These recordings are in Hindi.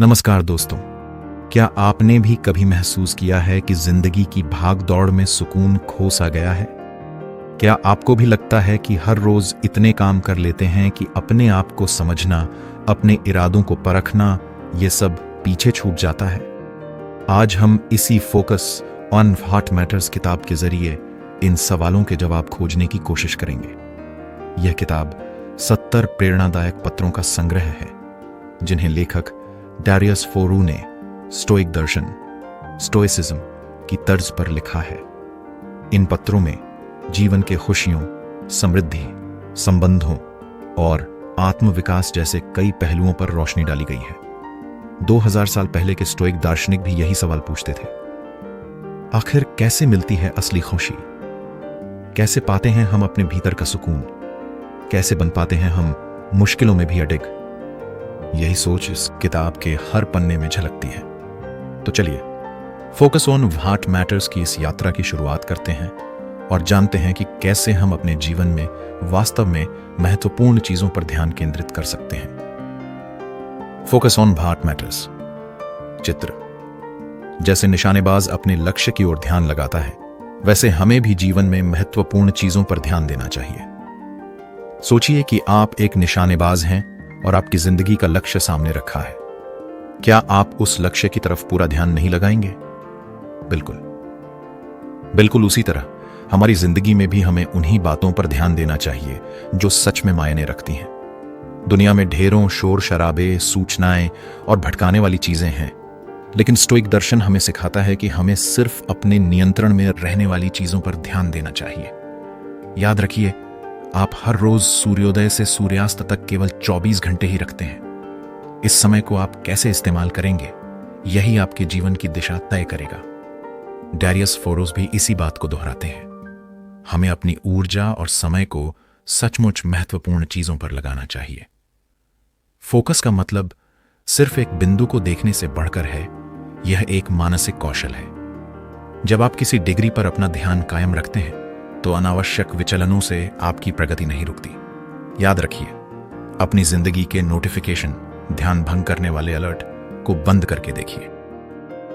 नमस्कार दोस्तों, क्या आपने भी कभी महसूस किया है कि जिंदगी की भाग दौड़ में सुकून खो सा गया है? क्या आपको भी लगता है कि हर रोज इतने काम कर लेते हैं कि अपने आप को समझना, अपने इरादों को परखना, ये सब पीछे छूट जाता है? आज हम इसी फोकस ऑन व्हाट मैटर्स किताब के जरिए इन सवालों के जवाब खोजने की कोशिश करेंगे। यह किताब 70 प्रेरणादायक पत्रों का संग्रह है जिन्हें लेखक डैरियस फोरू ने स्टोइक दर्शन, स्टोइसिज्म की तर्ज पर लिखा है। इन पत्रों में जीवन के खुशियों, समृद्धि, संबंधों और आत्मविकास जैसे कई पहलुओं पर रोशनी डाली गई है। 2000 साल पहले के स्टोइक दार्शनिक भी यही सवाल पूछते थे, आखिर कैसे मिलती है असली खुशी? कैसे पाते हैं हम अपने भीतर का सुकून? कैसे बन पाते हैं हम मुश्किलों में भी अडिग? यही सोच इस किताब के हर पन्ने में झलकती है। तो चलिए फोकस ऑन व्हाट मैटर्स की इस यात्रा की शुरुआत करते हैं और जानते हैं कि कैसे हम अपने जीवन में वास्तव में महत्वपूर्ण चीजों पर ध्यान केंद्रित कर सकते हैं। Focus on what matters. चित्र। जैसे निशानेबाज अपने लक्ष्य की ओर ध्यान लगाता है, वैसे हमें भी जीवन में महत्वपूर्ण चीजों पर ध्यान देना चाहिए। सोचिए कि आप एक निशानेबाज हैं और आपकी जिंदगी का लक्ष्य सामने रखा है। क्या आप उस लक्ष्य की तरफ पूरा ध्यान नहीं लगाएंगे? बिल्कुल उसी तरह हमारी जिंदगी में भी हमें उन्हीं बातों पर ध्यान देना चाहिए जो सच में मायने रखती हैं। दुनिया में ढेरों शोर शराबे, सूचनाएं और भटकाने वाली चीजें हैं, लेकिन स्टोइक दर्शन हमें सिखाता है कि हमें सिर्फ अपने नियंत्रण में रहने वाली चीजों पर ध्यान देना चाहिए। याद रखिए, आप हर रोज सूर्योदय से सूर्यास्त तक केवल 24 घंटे ही रखते हैं। इस समय को आप कैसे इस्तेमाल करेंगे, यही आपके जीवन की दिशा तय करेगा। डैरियस फोरोस भी इसी बात को दोहराते हैं। हमें अपनी ऊर्जा और समय को सचमुच महत्वपूर्ण चीजों पर लगाना चाहिए। फोकस का मतलब सिर्फ एक बिंदु को देखने से बढ़कर है, यह एक मानसिक कौशल है। जब आप किसी डिग्री पर अपना ध्यान कायम रखते हैं तो अनावश्यक विचलनों से आपकी प्रगति नहीं रुकती। याद रखिए, अपनी जिंदगी के नोटिफिकेशन, ध्यान भंग करने वाले अलर्ट को बंद करके देखिए।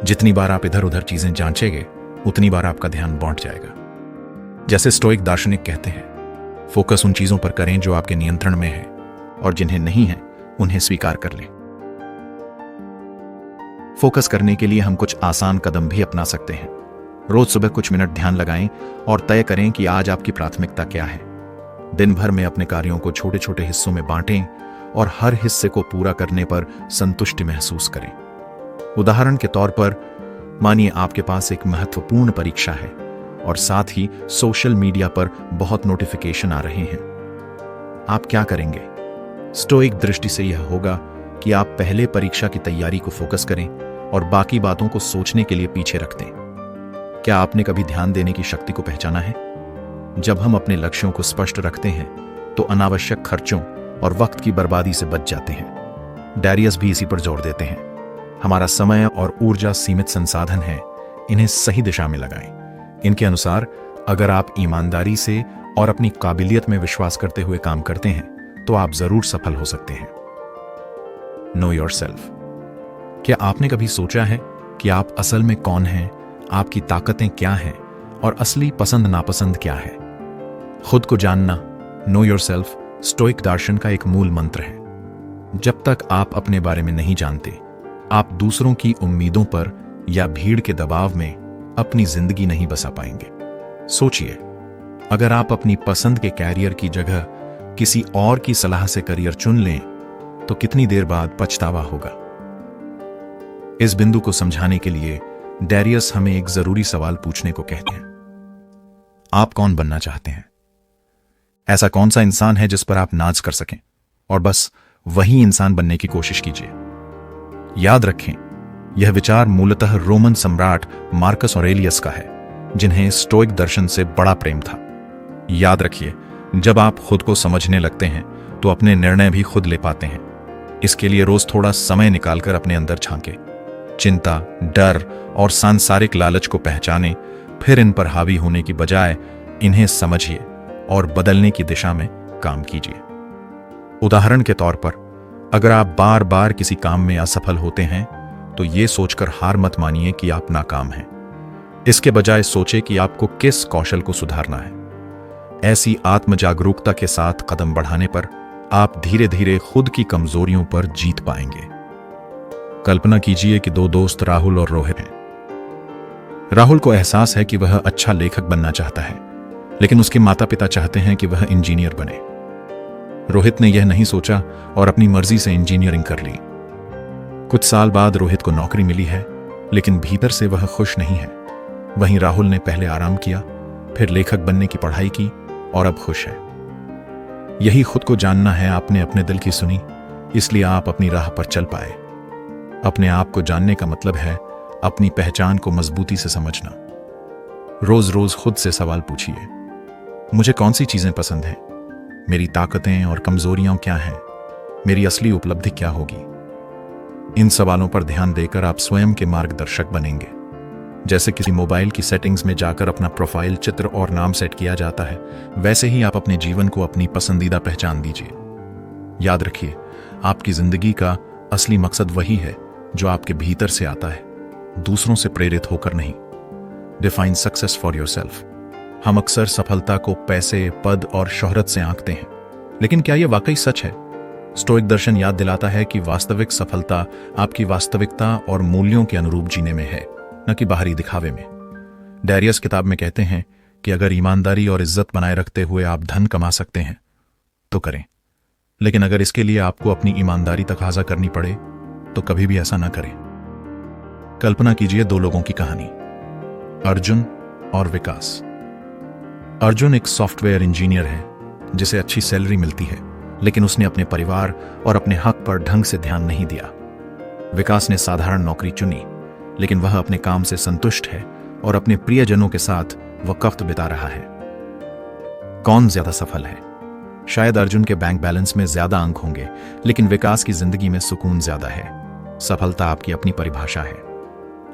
जितनी बार आप इधर उधर चीजें जांचेंगे, उतनी बार आपका ध्यान बौंट जाएगा। जैसे स्टोइक दार्शनिक कहते हैं, फोकस उन चीजों पर करें जो आपके नियंत्रण में है, और जिन्हें नहीं है उन्हें स्वीकार कर लें। फोकस करने के लिए हम कुछ आसान कदम भी अपना सकते हैं। रोज सुबह कुछ मिनट ध्यान लगाएं और तय करें कि आज आपकी प्राथमिकता क्या है। दिन भर में अपने कार्यों को छोटे छोटे हिस्सों में बांटें और हर हिस्से को पूरा करने पर संतुष्टि महसूस करें। उदाहरण के तौर पर, मानिए आपके पास एक महत्वपूर्ण परीक्षा है और साथ ही सोशल मीडिया पर बहुत नोटिफिकेशन आ रहे हैं। आप क्या करेंगे? स्टोइक दृष्टि से यह होगा कि आप पहले परीक्षा की तैयारी को फोकस करें और बाकी बातों को सोचने के लिए पीछे रख दें। क्या आपने कभी ध्यान देने की शक्ति को पहचाना है? जब हम अपने लक्ष्यों को स्पष्ट रखते हैं तो अनावश्यक खर्चों और वक्त की बर्बादी से बच जाते हैं। डैरियस भी इसी पर जोर देते हैं, हमारा समय और ऊर्जा सीमित संसाधन है, इन्हें सही दिशा में लगाएं। इनके अनुसार, अगर आप ईमानदारी से और अपनी काबिलियत में विश्वास करते हुए काम करते हैं तो आप जरूर सफल हो सकते हैं। No yourself. क्या आपने कभी सोचा है कि आप असल में कौन हैं, आपकी ताकतें क्या हैं और असली पसंद नापसंद क्या है? खुद को जानना, नो योरसेल्फ, स्टोइक दर्शन का एक मूल मंत्र है। जब तक आप अपने बारे में नहीं जानते, आप दूसरों की उम्मीदों पर या भीड़ के दबाव में अपनी जिंदगी नहीं बसा पाएंगे। सोचिए, अगर आप अपनी पसंद के कैरियर की जगह किसी और की सलाह से करियर चुन लें तो कितनी देर बाद पछतावा होगा। इस बिंदु को समझाने के लिए डैरियस हमें एक जरूरी सवाल पूछने को कहते हैं। आप कौन बनना चाहते हैं? ऐसा कौन सा इंसान है जिस पर आप नाज कर सकें, और बस वही इंसान बनने की कोशिश कीजिए। याद रखें, यह विचार मूलतः रोमन सम्राट मार्कस ऑरेलियस का है, जिन्हें स्टोइक दर्शन से बड़ा प्रेम था। याद रखिए, जब आप खुद को समझने लगते हैं तो अपने निर्णय भी खुद ले पाते हैं। इसके लिए रोज थोड़ा समय निकालकर अपने अंदर झांकें। चिंता, डर और सांसारिक लालच को पहचानें, फिर इन पर हावी होने की बजाय इन्हें समझिए और बदलने की दिशा में काम कीजिए। उदाहरण के तौर पर, अगर आप बार बार किसी काम में असफल होते हैं तो ये सोचकर हार मत मानिए कि आप नाकाम हैं। इसके बजाय सोचे कि आपको किस कौशल को सुधारना है। ऐसी आत्म जागरूकता के साथ कदम बढ़ाने पर आप धीरे धीरे खुद की कमजोरियों पर जीत पाएंगे। कल्पना कीजिए कि दो दोस्त राहुल और रोहित हैं। राहुल को एहसास है कि वह अच्छा लेखक बनना चाहता है, लेकिन उसके माता पिता चाहते हैं कि वह इंजीनियर बने। रोहित ने यह नहीं सोचा और अपनी मर्जी से इंजीनियरिंग कर ली। कुछ साल बाद रोहित को नौकरी मिली है, लेकिन भीतर से वह खुश नहीं है। वहीं राहुल ने पहले आराम किया, फिर लेखक बनने की पढ़ाई की और अब खुश है। यही खुद को जानना है। आपने अपने दिल की सुनी, इसलिए आप अपनी राह पर चल पाए। अपने आप को जानने का मतलब है अपनी पहचान को मजबूती से समझना। रोज रोज खुद से सवाल पूछिए, मुझे कौन सी चीजें पसंद हैं? मेरी ताकतें और कमजोरियां क्या हैं? मेरी असली उपलब्धि क्या होगी? इन सवालों पर ध्यान देकर आप स्वयं के मार्गदर्शक बनेंगे। जैसे किसी मोबाइल की सेटिंग्स में जाकर अपना प्रोफाइल, चित्र और नाम सेट किया जाता है, वैसे ही आप अपने जीवन को अपनी पसंदीदा पहचान दीजिए। याद रखिए, आपकी जिंदगी का असली मकसद वही है जो आपके भीतर से आता है, दूसरों से प्रेरित होकर नहीं। Define success for yourself. हम अक्सर सफलता को पैसे, पद और शोहरत से आंकते हैं, लेकिन क्या यह वाकई सच है? स्टोइक दर्शन याद दिलाता है कि वास्तविक सफलता आपकी वास्तविकता और मूल्यों के अनुरूप जीने में है, न कि बाहरी दिखावे में। डैरियस किताब में कहते हैं कि अगर ईमानदारी और इज्जत बनाए रखते हुए आप धन कमा सकते हैं तो करें, लेकिन अगर इसके लिए आपको अपनी ईमानदारी तकाजा करनी पड़े तो कभी भी ऐसा ना करें। कल्पना कीजिए दो लोगों की कहानी, अर्जुन और विकास। अर्जुन एक सॉफ्टवेयर इंजीनियर है जिसे अच्छी सैलरी मिलती है, लेकिन उसने अपने परिवार और अपने हक पर ढंग से ध्यान नहीं दिया। विकास ने साधारण नौकरी चुनी, लेकिन वह अपने काम से संतुष्ट है और अपने प्रियजनों के साथ वक्त बिता रहा है। कौन ज्यादा सफल है? शायद अर्जुन के बैंक बैलेंस में ज्यादा अंक होंगे, लेकिन विकास की जिंदगी में सुकून ज्यादा है। सफलता आपकी अपनी परिभाषा है।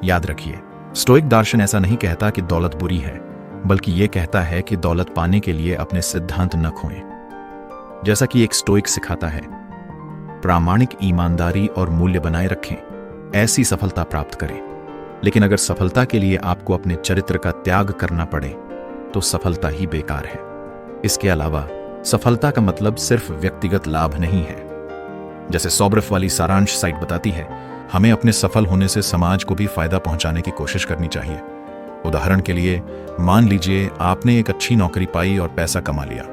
याद रखिए, स्टोइक दर्शन ऐसा नहीं कहता कि दौलत बुरी है, बल्कि यह कहता है कि दौलत पाने के लिए अपने सिद्धांत न खोएं। जैसा कि एक स्टोइक सिखाता है, प्रामाणिक ईमानदारी और मूल्य बनाए रखें, ऐसी सफलता प्राप्त करें। लेकिन अगर सफलता के लिए आपको अपने चरित्र का त्याग करना पड़े तो सफलता ही बेकार है। इसके अलावा सफलता का मतलब सिर्फ व्यक्तिगत लाभ नहीं है। जैसे सॉब्रफ वाली सारांश साइट बताती है, हमें अपने सफल होने से समाज को भी फायदा पहुंचाने की कोशिश करनी चाहिए। उदाहरण के लिए, मान लीजिए आपने एक अच्छी नौकरी पाई और पैसा कमा लिया।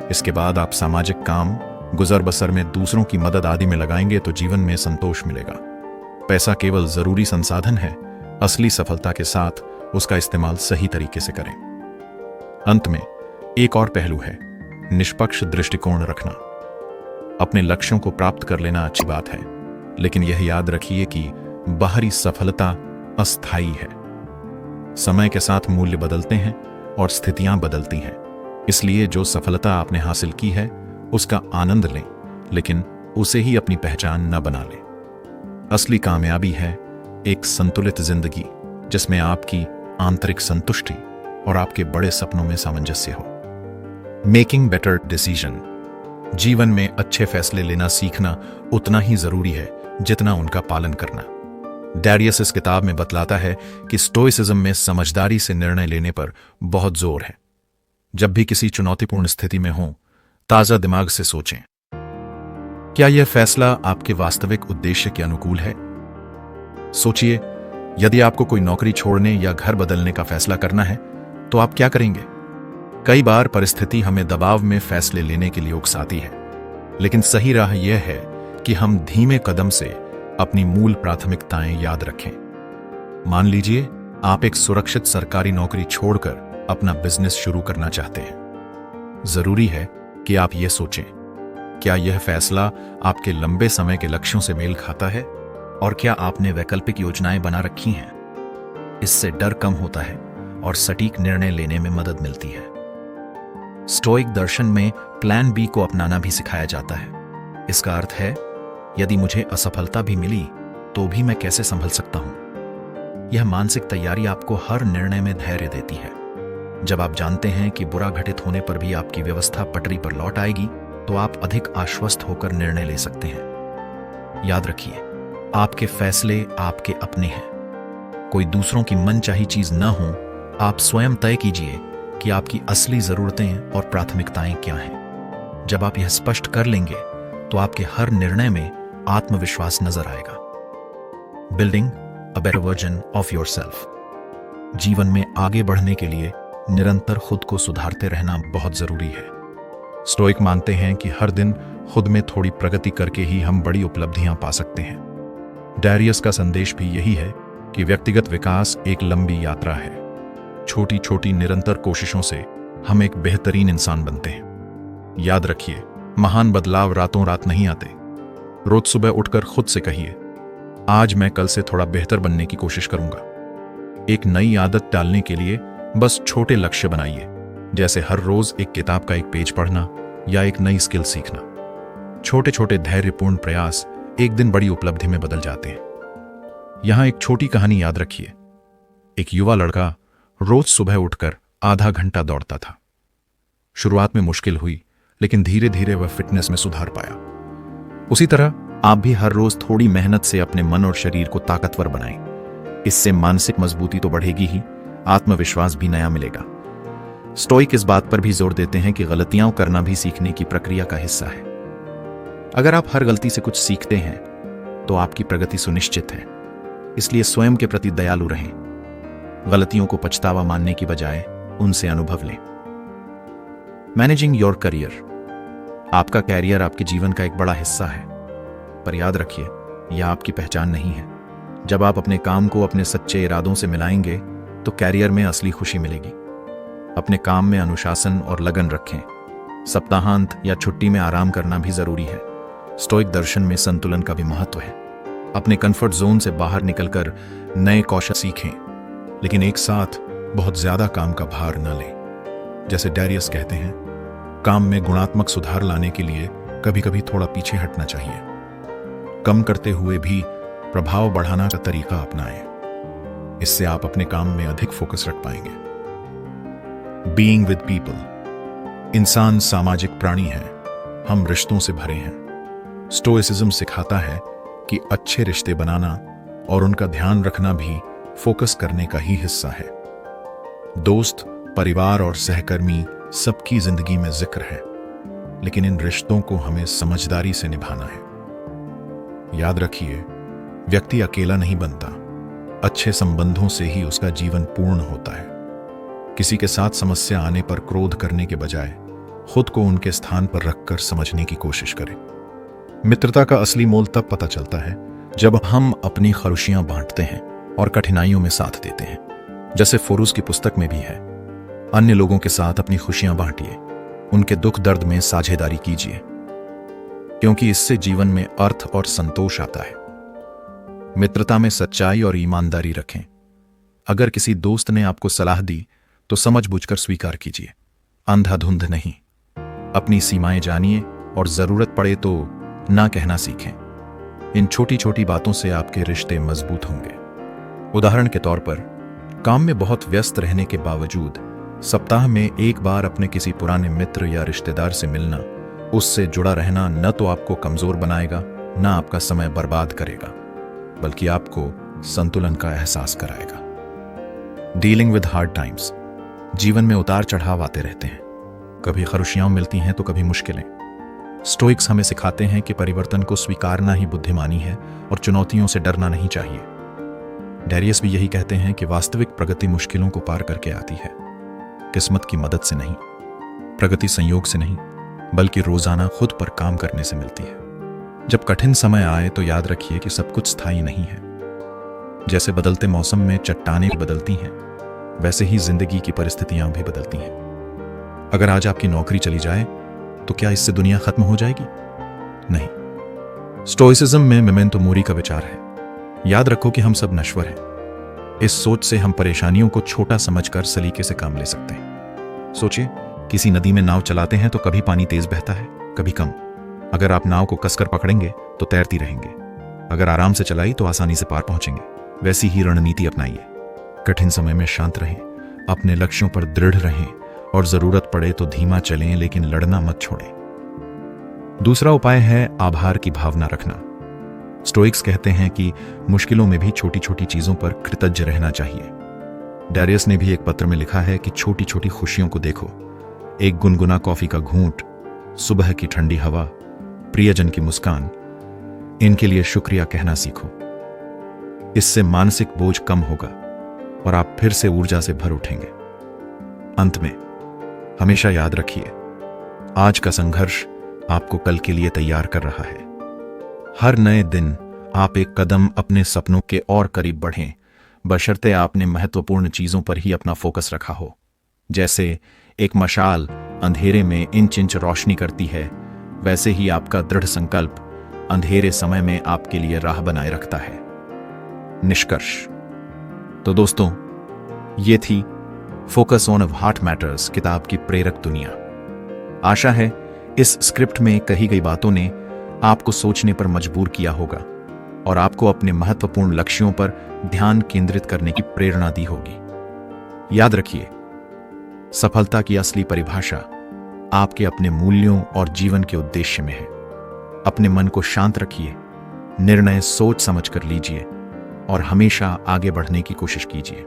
इसके बाद आप सामाजिक काम, गुजर बसर में दूसरों की मदद आदि में लगाएंगे तो जीवन में संतोष मिलेगा। पैसा केवल जरूरी संसाधन है, असली सफलता के साथ उसका इस्तेमाल सही तरीके से करें। अंत में एक और पहलू है, निष्पक्ष दृष्टिकोण रखना। अपने लक्ष्यों को प्राप्त कर लेना अच्छी बात है, लेकिन यह याद रखिए कि बाहरी सफलता अस्थायी है। समय के साथ मूल्य बदलते हैं और स्थितियां बदलती हैं। इसलिए जो सफलता आपने हासिल की है उसका आनंद लें, लेकिन उसे ही अपनी पहचान न बना लें। असली कामयाबी है एक संतुलित जिंदगी जिसमें आपकी आंतरिक संतुष्टि और आपके बड़े सपनों में सामंजस्य हो। Making better decision. जीवन में अच्छे फैसले लेना सीखना उतना ही जरूरी है जितना उनका पालन करना। डैरियस इस किताब में बतलाता है कि स्टोइसिज्म में समझदारी से निर्णय लेने पर बहुत जोर है। जब भी किसी चुनौतीपूर्ण स्थिति में हो, ताजा दिमाग से सोचें, क्या यह फैसला आपके वास्तविक उद्देश्य के अनुकूल है? सोचिए, यदि आपको कोई नौकरी छोड़ने या घर बदलने का फैसला करना है तो आप क्या करेंगे? कई बार परिस्थिति हमें दबाव में फैसले लेने के लिए उकसाती है, लेकिन सही राह यह है कि हम धीमे कदम से अपनी मूल प्राथमिकताएं याद रखें। मान लीजिए आप एक सुरक्षित सरकारी नौकरी छोड़कर अपना बिजनेस शुरू करना चाहते हैं। जरूरी है कि आप यह सोचें, क्या यह फैसला आपके लंबे समय के लक्ष्यों से मेल खाता है और क्या आपने वैकल्पिक योजनाएं बना रखी हैं? इससे डर कम होता है और सटीक निर्णय लेने में मदद मिलती है। स्टोइक दर्शन में प्लान बी को अपनाना भी सिखाया जाता है। इसका अर्थ है, यदि मुझे असफलता भी मिली तो भी मैं कैसे संभल सकता हूं। यह मानसिक तैयारी आपको हर निर्णय में धैर्य देती है। जब आप जानते हैं कि बुरा घटित होने पर भी आपकी व्यवस्था पटरी पर लौट आएगी, तो आप अधिक आश्वस्त होकर निर्णय ले सकते हैं। याद रखिए, आपके फैसले आपके अपने हैं। कोई दूसरों की मनचाही चीज न हो। आप स्वयं तय कीजिए कि आपकी असली जरूरतें और प्राथमिकताएं क्या हैं। जब आप यह स्पष्ट कर लेंगे तो आपके हर निर्णय में आत्मविश्वास नजर आएगा। Building a better version of yourself. जीवन में आगे बढ़ने के लिए निरंतर खुद को सुधारते रहना बहुत जरूरी है। स्टोइक मानते हैं कि हर दिन खुद में थोड़ी प्रगति करके ही हम बड़ी उपलब्धियां पा सकते हैं। डैरियस का संदेश भी यही है कि व्यक्तिगत विकास एक लंबी यात्रा है। छोटी छोटी निरंतर कोशिशों से हम एक बेहतरीन इंसान बनते हैं। याद रखिए, महान बदलाव रातों रात नहीं आते। रोज सुबह उठकर खुद से कहिए, आज मैं कल से थोड़ा बेहतर बनने की कोशिश करूंगा। एक नई आदत डालने के लिए बस छोटे लक्ष्य बनाइए, जैसे हर रोज एक किताब का एक पेज पढ़ना या एक नई स्किल सीखना। छोटे छोटे धैर्यपूर्ण प्रयास एक दिन बड़ी उपलब्धि में बदल जाते हैं। यहां एक छोटी कहानी याद रखिए। एक युवा लड़का रोज सुबह उठकर आधा घंटा दौड़ता था। शुरुआत में मुश्किल हुई, लेकिन धीरे धीरे वह फिटनेस में सुधार पाया। उसी तरह आप भी हर रोज थोड़ी मेहनत से अपने मन और शरीर को ताकतवर बनाएं। इससे मानसिक मजबूती तो बढ़ेगी ही, आत्मविश्वास भी नया मिलेगा। स्टोइक इस बात पर भी जोर देते हैं कि गलतियां करना भी सीखने की प्रक्रिया का हिस्सा है। अगर आप हर गलती से कुछ सीखते हैं तो आपकी प्रगति सुनिश्चित है। इसलिए स्वयं के प्रति दयालु रहें। गलतियों को पछतावा मानने की बजाय उनसे अनुभव लें। Managing your career. आपका कैरियर आपके जीवन का एक बड़ा हिस्सा है, पर याद रखिए, यह आपकी पहचान नहीं है। जब आप अपने काम को अपने सच्चे इरादों से मिलाएंगे तो कैरियर में असली खुशी मिलेगी। अपने काम में अनुशासन और लगन रखें। सप्ताहांत या छुट्टी में आराम करना भी जरूरी है। स्टोइक दर्शन में संतुलन का भी महत्व है। अपने कंफर्ट जोन से बाहर निकलकर नए कौशल सीखें, लेकिन एक साथ बहुत ज्यादा काम का भार न लें। जैसे डैरियस कहते हैं, काम में गुणात्मक सुधार लाने के लिए कभी कभी थोड़ा पीछे हटना चाहिए। कम करते हुए भी प्रभाव बढ़ाना का तरीका अपनाएं। इससे आप अपने काम में अधिक फोकस रख पाएंगे। Being with people. इंसान सामाजिक प्राणी है। हम रिश्तों से भरे हैं। स्टोइसिज्म सिखाता है कि अच्छे रिश्ते बनाना और उनका ध्यान रखना भी फोकस करने का ही हिस्सा है। दोस्त, परिवार और सहकर्मी सबकी जिंदगी में जिक्र है, लेकिन इन रिश्तों को हमें समझदारी से निभाना है। याद रखिए, व्यक्ति अकेला नहीं बनता। अच्छे संबंधों से ही उसका जीवन पूर्ण होता है। किसी के साथ समस्या आने पर क्रोध करने के बजाय खुद को उनके स्थान पर रखकर समझने की कोशिश करें। मित्रता का असली मोल तब पता चलता है जब हम अपनी खुशियां बांटते हैं और कठिनाइयों में साथ देते हैं। जैसे फोरूस की पुस्तक में भी है, अन्य लोगों के साथ अपनी खुशियां बांटिए, उनके दुख दर्द में साझेदारी कीजिए, क्योंकि इससे जीवन में अर्थ और संतोष आता है। मित्रता में सच्चाई और ईमानदारी रखें। अगर किसी दोस्त ने आपको सलाह दी तो समझबूझकर स्वीकार कीजिए, अंधाधुंध नहीं। अपनी सीमाएं जानिए और जरूरत पड़े तो ना कहना सीखें। इन छोटी छोटी बातों से आपके रिश्ते मजबूत होंगे। उदाहरण के तौर पर, काम में बहुत व्यस्त रहने के बावजूद सप्ताह में एक बार अपने किसी पुराने मित्र या रिश्तेदार से मिलना, उससे जुड़ा रहना न तो आपको कमजोर बनाएगा, न आपका समय बर्बाद करेगा, बल्कि आपको संतुलन का एहसास कराएगा। Dealing with hard times. जीवन में उतार चढ़ाव आते रहते हैं। कभी खुशियां मिलती हैं तो कभी मुश्किलें। स्टोइक्स हमें सिखाते हैं कि परिवर्तन को स्वीकारना ही बुद्धिमानी है और चुनौतियों से डरना नहीं चाहिए। डैरियस भी यही कहते हैं कि वास्तविक प्रगति मुश्किलों को पार करके आती है, किस्मत की मदद से नहीं। प्रगति संयोग से नहीं, बल्कि रोजाना खुद पर काम करने से मिलती है। जब कठिन समय आए तो याद रखिए कि सब कुछ स्थायी नहीं है। जैसे बदलते मौसम में चट्टानें बदलती हैं, वैसे ही जिंदगी की परिस्थितियां भी बदलती हैं। अगर आज आपकी नौकरी चली जाए तो क्या इससे दुनिया खत्म हो जाएगी? नहीं। स्टोइसिज्म में मेमेंटो मोरी का विचार है। याद रखो कि हम सब नश्वर हैं। इस सोच से हम परेशानियों को छोटा समझकर सलीके से काम ले सकते हैं। सोचिए, किसी नदी में नाव चलाते हैं तो कभी पानी तेज बहता है, कभी कम। अगर आप नाव को कसकर पकड़ेंगे तो तैरती रहेंगे। अगर आराम से चलाई तो आसानी से पार पहुंचेंगे। वैसी ही रणनीति अपनाइए। कठिन समय में शांत रहें, अपने लक्ष्यों पर दृढ़ रहें और जरूरत पड़े तो धीमा चलें, लेकिन लड़ना मत छोड़ें। दूसरा उपाय है आभार की भावना रखना। स्टोइक्स कहते हैं कि मुश्किलों में भी छोटी छोटी चीजों पर कृतज्ञ रहना चाहिए। डैरियस ने भी एक पत्र में लिखा है कि छोटी छोटी खुशियों को देखो, एक गुनगुना कॉफी का घूंट, सुबह की ठंडी हवा, प्रियजन की मुस्कान, इनके लिए शुक्रिया कहना सीखो। इससे मानसिक बोझ कम होगा और आप फिर से ऊर्जा से भर उठेंगे। अंत में हमेशा याद रखिए, आज का संघर्ष आपको कल के लिए तैयार कर रहा है। हर नए दिन आप एक कदम अपने सपनों के और करीब बढ़ें, बशर्ते आपने महत्वपूर्ण चीजों पर ही अपना फोकस रखा हो। जैसे एक मशाल अंधेरे में इंच इंच रोशनी करती है, वैसे ही आपका दृढ़ संकल्प अंधेरे समय में आपके लिए राह बनाए रखता है। निष्कर्ष तो दोस्तों, ये थी फोकस ऑन हार्ट मैटर्स किताब की प्रेरक दुनिया। आशा है इस स्क्रिप्ट में कही गई बातों ने आपको सोचने पर मजबूर किया होगा और आपको अपने महत्वपूर्ण लक्ष्यों पर ध्यान केंद्रित करने की प्रेरणा दी होगी। याद रखिए, सफलता की असली परिभाषा आपके अपने मूल्यों और जीवन के उद्देश्य में है। अपने मन को शांत रखिए, निर्णय सोच समझ कर लीजिए और हमेशा आगे बढ़ने की कोशिश कीजिए।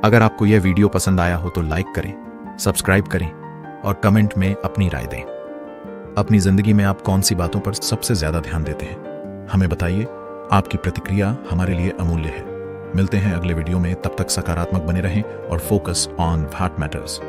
अगर आपको यह वीडियो पसंद आया हो तो लाइक करें, सब्सक्राइब करें और कमेंट में अपनी राय दें। अपनी जिंदगी में आप कौन सी बातों पर सबसे ज्यादा ध्यान देते हैं, हमें बताइए। आपकी प्रतिक्रिया हमारे लिए अमूल्य है। मिलते हैं अगले वीडियो में, तब तक सकारात्मक बने रहें और फोकस ऑन हार्ट मैटर्स।